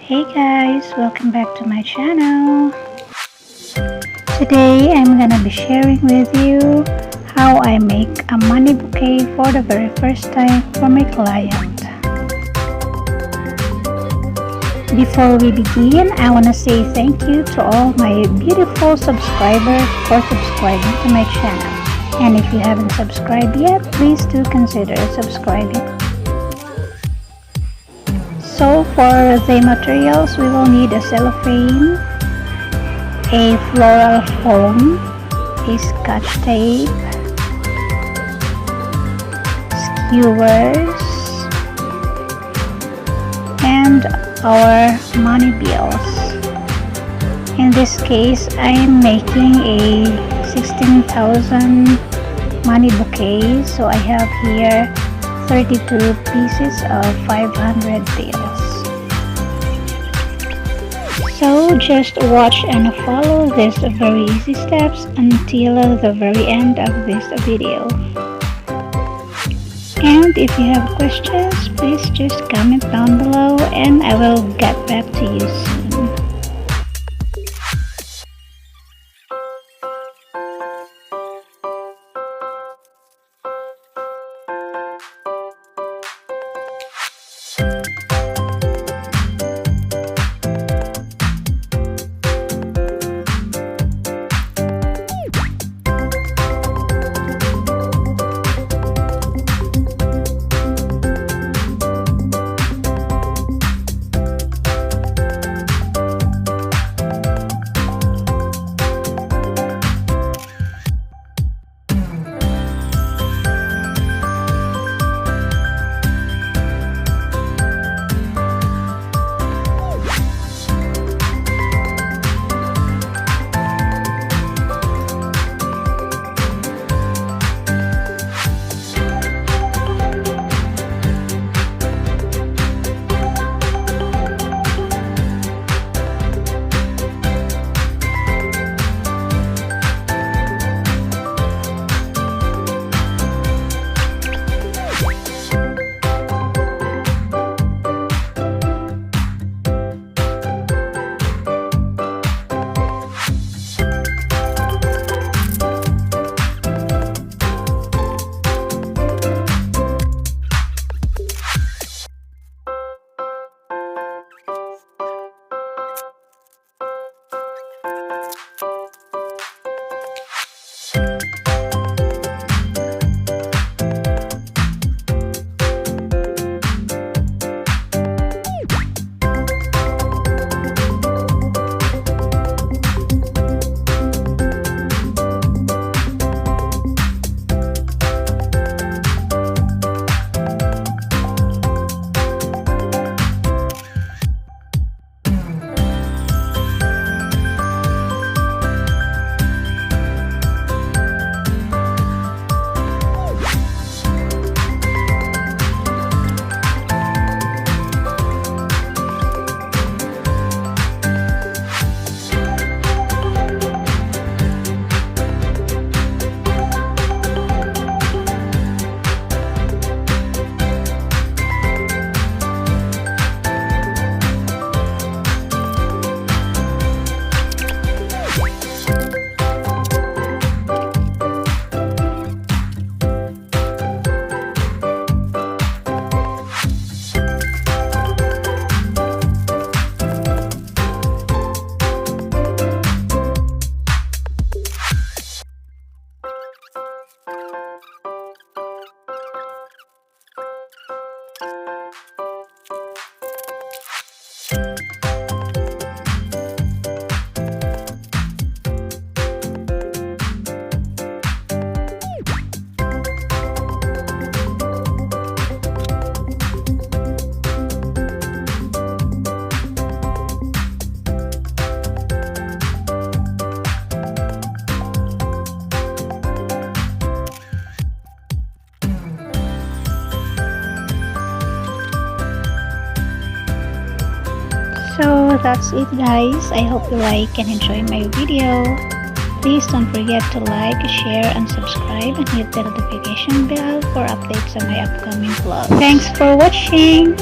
Hey guys, welcome back to my channel. Today I'm gonna be sharing with you how I make a money bouquet for the very first time for my client. Before we begin, I wanna say thank you to all my beautiful subscribers for subscribing to my channel. And if you haven't subscribed yet, please do consider subscribing. So for the materials, we will need a cellophane, a floral foam, a scotch tape, skewers, and our money bills. In this case, I am making a 16,000 money bouquet, so I have here 32 pieces of 500 bills. So just watch and follow these very easy steps until the very end of this video. And if you have questions, please just comment down below and I will get back to you soon. So that's it guys. I hope you like and enjoy my video. Please don't forget to like, share, and subscribe and hit the notification bell for updates on my upcoming vlog. Thanks for watching!